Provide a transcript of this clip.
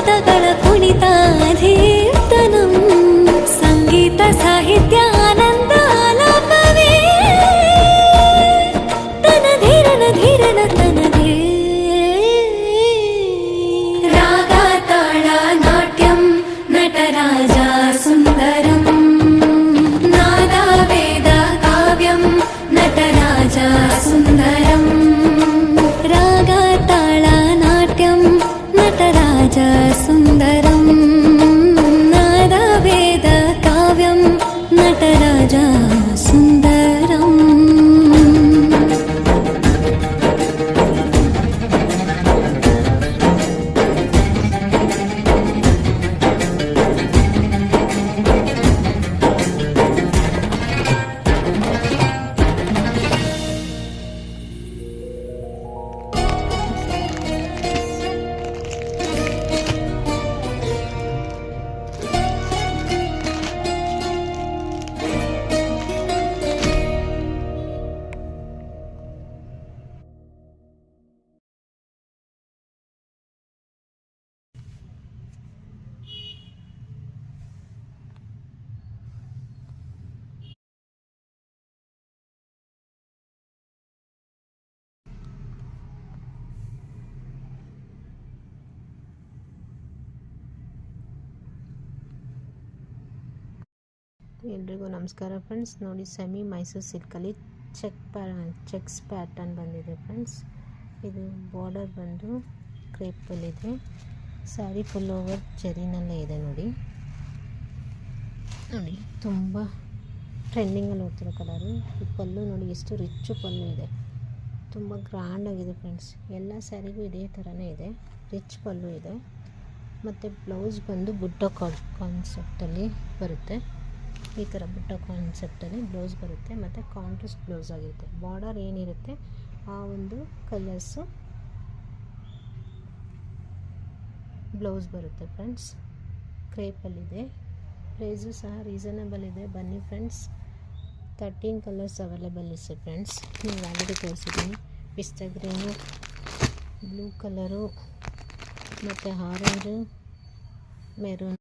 ಪದಗಳ ಕುಣಿತ ಅಧೀರ್ತನಂ ಸಂಗೀತ ಸಾಹಿತ್ಯ ಆನಂದ ಆಲಾಪವೇ ತನಧೀರನ ಧೀರನ ತನದೇ ರಾಗ ತಾಳ ನಾಟ್ಯಂ ನಟರಾಜ ಸುಂದರಂ ನಾದ ವೇದ ಕಾವ್ಯಂ ನಟರಾಜ ಸುಂದರಂ ರಾಗ ತಾಳ ನಾಟ್ಯಂ ನಟರಾಜ ಸುಂದರಂ ನಾದ ವೇದ ಕಾವ್ಯಂ ನಟರಾಜ ಸುಂದರಂ ಎಲ್ರಿಗೂ ನಮಸ್ಕಾರ ಫ್ರೆಂಡ್ಸ್. ನೋಡಿ, ಸೆಮಿ ಮೈಸೂರು ಸಿಲ್ಕಲ್ಲಿ ಚೆಕ್ಸ್ ಪ್ಯಾಟರ್ನ್ ಬಂದಿದೆ ಫ್ರೆಂಡ್ಸ್. ಇದು ಬಾರ್ಡರ್ ಬಂದು ಕ್ರೇಪಲ್ಲಿದೆ. ಸ್ಯಾರಿ ಫುಲ್ ಓವರ್ ಜೆರಿನಲ್ಲೇ ಇದೆ. ನೋಡಿ ತುಂಬ ಟ್ರೆಂಡಿಂಗಲ್ಲಿ ಹೋಗ್ತಿರೋ ಕಲರು. ಈ ಪಲ್ಲು ನೋಡಿ ಎಷ್ಟು ರಿಚ್ ಪಲ್ಲು ಇದೆ, ತುಂಬ ಗ್ರ್ಯಾಂಡಾಗಿದೆ ಫ್ರೆಂಡ್ಸ್. ಎಲ್ಲ ಸ್ಯಾರಿಗೂ ಇದೇ ಥರನೇ ಇದೆ, ರಿಚ್ ಪಲ್ಲು ಇದೆ. ಮತ್ತು ಬ್ಲೌಸ್ ಬಂದು ಬುಟ್ಟ ಕಾನ್ಸೆಪ್ಟಲ್ಲಿ ಬರುತ್ತೆ. ಈ ಥರ ಬುಟ್ಟ ಕಾನ್ಸೆಪ್ಟಲ್ಲಿ ಬ್ಲೌಸ್ ಬರುತ್ತೆ ಮತ್ತು ಕಾಂಟ್ರಾಸ್ಟ್ ಬ್ಲೌಸ್ ಆಗಿರುತ್ತೆ. ಬಾರ್ಡರ್ ಏನಿರುತ್ತೆ ಆ ಒಂದು ಕಲರ್ಸು ಬ್ಲೌಸ್ ಬರುತ್ತೆ ಫ್ರೆಂಡ್ಸ್. ಕ್ರೇಪಲ್ಲಿದೆ. ಪ್ರೈಸು ಸಹ ರೀಸನಬಲ್ ಇದೆ. ಬನ್ನಿ ಫ್ರೆಂಡ್ಸ್. 13 ಕಲರ್ಸ್ ಅವೈಲೇಬಲ್ ಇದೆ ಫ್ರೆಂಡ್ಸ್. ನೀವು ಆಲ್ರೆಡಿ ತೋರಿಸಿದ್ದೀನಿ. ಪಿಸ್ತಾ ಗ್ರೀನು, ಬ್ಲೂ ಕಲರು ಮತ್ತು ಆರೆಂಜು, ಮೆರೂನ್